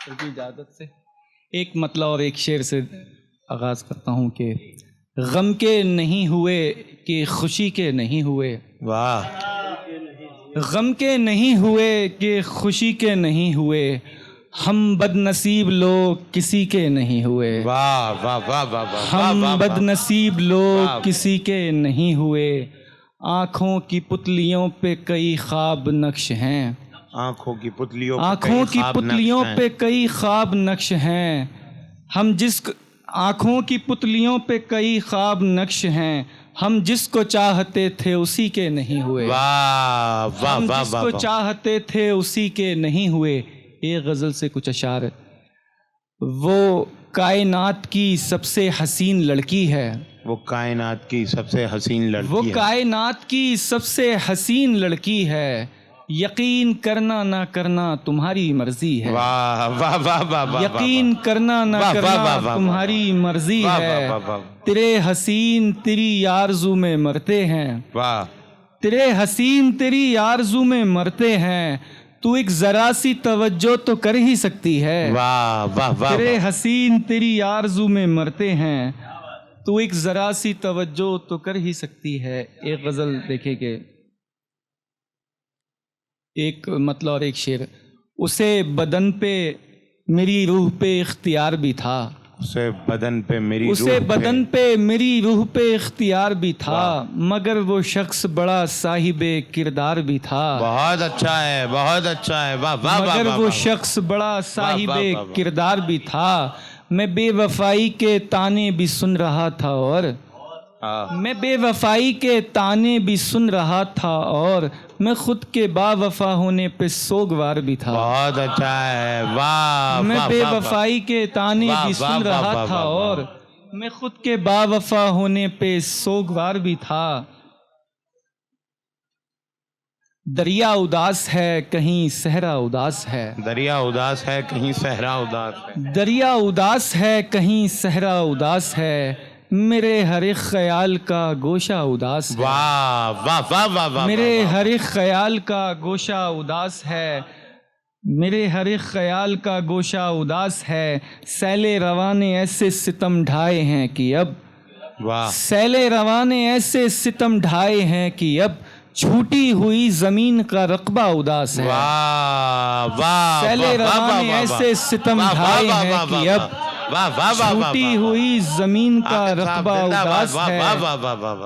کی اجازت سے ایک مطلع اور ایک شعر سے آغاز کرتا ہوں کہ غم کے نہیں ہوئے کہ خوشی کے نہیں ہوئے، واہ، غم کے نہیں ہوئے کہ خوشی کے نہیں ہوئے، ہم بد نصیب لوگ کسی کے نہیں ہوئے، واہ واہ واہ واہ واہ، ہم بد نصیب لوگ کسی کے نہیں ہوئے، آنکھوں کی پتلیوں پہ کئی خواب نقش ہیں، آنکھوں کی پتلیوں آنکھوں کی پتلیوں پہ کئی خواب نقش ہیں، ہم جس آنکھوں کی پتلیوں پہ کئی خواب نقش ہیں، ہم جس کو چاہتے تھے اسی کے نہیں ہوئے، واہ واہ ہم واہ جس کو چاہتے تھے اسی کے نہیں ہوئے۔ ایک غزل سے کچھ اشعار ہے۔ وہ کائنات کی سب سے حسین لڑکی ہے، وہ کائنات کی سب سے حسین وہ لڑکی ہے، کائنات کی سب سے حسین لڑکی ہے، یقین کرنا نہ کرنا تمہاری مرضی ہے، واہ واہ واہ واہ واہ، یقین کرنا نہ واہ واہ واہ کرنا واہ، تمہاری مرضی واہ ہے، واہ واہ، تیرے حسین تیری آرزو میں مرتے ہیں، واہ، تیرے حسین تیری آرزو میں مرتے ہیں، تو ایک ذرا سی توجہ تو کر ہی سکتی ہے، واہ واہ واہ، تیرے حسین تیری آرزو میں مرتے ہیں، تو ایک ذرا سی توجہ تو کر ہی سکتی ہے۔ ایک غزل دیکھے کہ ایک مطلع اور ایک شعر، اسے بدن پہ میری روح پہ اختیار بھی تھا، اسے بدن پہ میری اسے روح بدن پہ میری روح پہ اختیار بھی تھا، مگر وہ شخص بڑا صاحب کردار بھی تھا، بہت اچھا ہے، بہت اچھا ہے، واہ واہ واہ، مگر وہ شخص بڑا صاحب کردار بھی تھا، میں بے وفائی کے طعنے بھی سن رہا تھا، اور میں بے وفائی کے طعنے بھی سن رہا تھا، اور میں خود کے با وفا ہونے پہ سوگوار بھی تھا، بہت اچھا ہے، واہ، میں بے وفائی کے طعنے بھی سن رہا تھا، اور میں خود کے با وفا ہونے پہ سوگوار بھی تھا، دریا اداس ہے کہیں صحرا اداس ہے، دریا اداس ہے کہیں صحرا اداس ہے، دریا اداس ہے کہیں صحرا اداس ہے، میرے ہر ایک خیال کا گوشہ اداس ہے، واہ واہ واہ واہ واہ، میرے ہر ایک خیال کا گوشہ اداس ہے، میرے ہر ایک خیال کا گوشہ اداس ہے، سیل رواں نے ایسے ستم ڈھائے ہیں کہ اب، واہ، سیل رواں نے ایسے ستم ڈھائے ہیں کہ اب چھوٹی ہوئی زمین کا رقبہ اداس ہے، واہ واہ، سیل رواں نے ایسے ستم ڈھائے ہیں کہ اب چھوٹی ہوئی زمین کا رقبہ اداس ہے،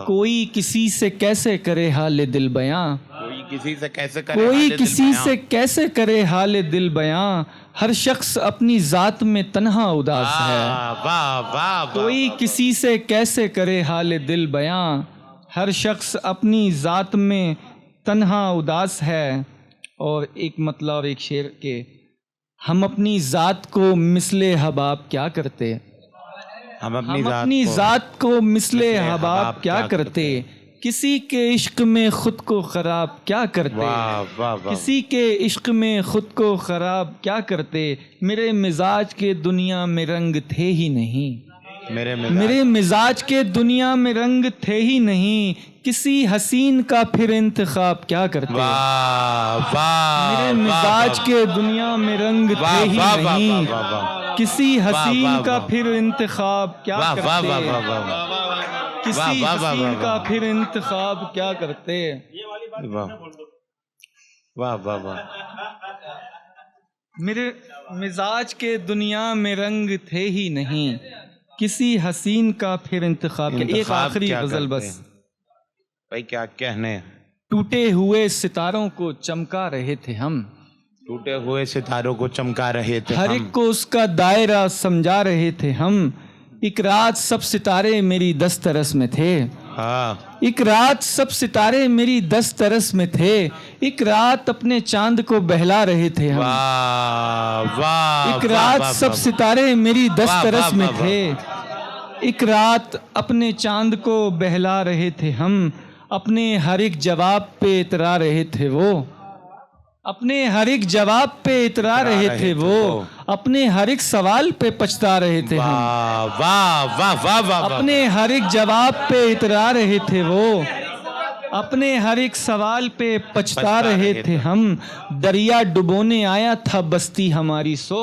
کوئی کسی سے کیسے کرے حال دل بیاں، کوئی کسی سے کیسے کرے، کوئی کسی سے کیسے کرے حال دل بیاں، ہر شخص اپنی ذات میں تنہا اداس ہے، واہ واہ، کوئی کسی سے کیسے کرے حال دل بیاں، ہر شخص اپنی ذات میں تنہا اداس ہے۔ اور ایک مطلع اور ایک شعر کے، ہم اپنی ذات کو مثل حباب کیا کرتے، ہم ہم اپنی ذات کو مثل حباب کیا کرتے، کسی کے عشق میں خود کو خراب کیا کرتے، کسی کے عشق میں خود کو خراب کیا کرتے، میرے مزاج کے دنیا میں رنگ تھے ہی نہیں، میرے مزاج کے دنیا میں رنگ تھے ہی نہیں، کسی حسین کا پھر انتخاب کیا کرتے، میرے مزاج کے دنیا میں رنگ تھے ہی نہیں، کسی حسین کا پھر انتخاب کیا کرتے، کسی حسین کا پھر انتخاب کیا کرتے۔ واہ واہ واہ، میرے مزاج کے دنیا میں رنگ تھے ہی نہیں، کسی حسین کا پھر انتخاب کیا۔ ایک آخری غزل بس، بھائی کیا کہنے، ٹوٹے ہوئے ستاروں کو چمکا رہے تھے ہم، ٹوٹے ہوئے ستاروں کو چمکا رہے تھے ہر ہم، ایک کو اس کا دائرہ سمجھا رہے تھے ہم، ایک رات سب ستارے میری دسترس میں تھے، ایک رات سب ستارے میری دسترس میں تھے، ایک رات اپنے چاند کو بہلا رہے تھے ہم، ایک رات سب ستارے میری دسترس میں تھے، ایک رات اپنے چاند کو بہلا رہے تھے ہم، اپنے ہر ایک جواب پہ اترا رہے تھے وہ، اپنے ہر ایک جواب پہ اترا رہے تھے وہ، اپنے ہر ایک سوال پہ پچھتا رہے تھے ہم، اپنے ہر ایک جواب پہ اترا رہے تھے وہ، اپنے ہر ایک سوال پہ پچھتا رہے تھے ہم، دریا ڈبونے آیا تھا بستی ہماری سو،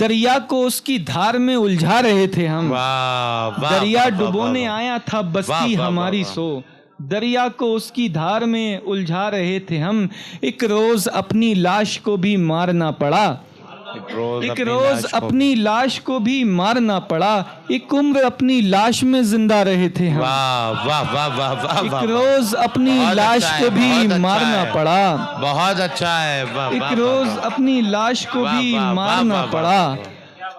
دریا کو اس کی دھار میں الجھا رہے تھے ہم واہ واہ دریا واہ، واہ، ڈبونے واہ، آیا تھا واہ، بستی واہ، ہماری واہ، سو دریا کو اس کی دھار میں الجھا رہے تھے ہم ایک روز اپنی لاش کو بھی مارنا پڑا ایک روز اپنی لاش کو بھی مارنا پڑا ایک عمر اپنی لاش میں زندہ رہے تھے ہم واہ واہ واہ واہ واہ، ایک واہ، روز اپنی بہت لاش اچھا ہے، کو بھی بہت اچھا مارنا ہے، پڑا بہت اچھا ہے، واہ، ایک واہ، روز واہ، اپنی لاش کو واہ، بھی واہ، واہ، مارنا واہ، واہ، پڑا واہ،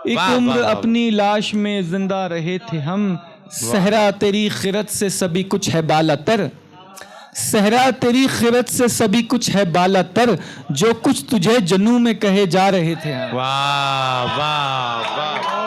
ایک واہ، عمر واہ، واہ، اپنی لاش میں زندہ رہے تھے ہم صحرا تیری خرد سے سبھی کچھ ہے بالا تر صحرا تیری خرد سے سبھی کچھ ہے بالا تر جو کچھ تجھے جنوں میں کہے جا رہے تھے ہم واہ واہ واہ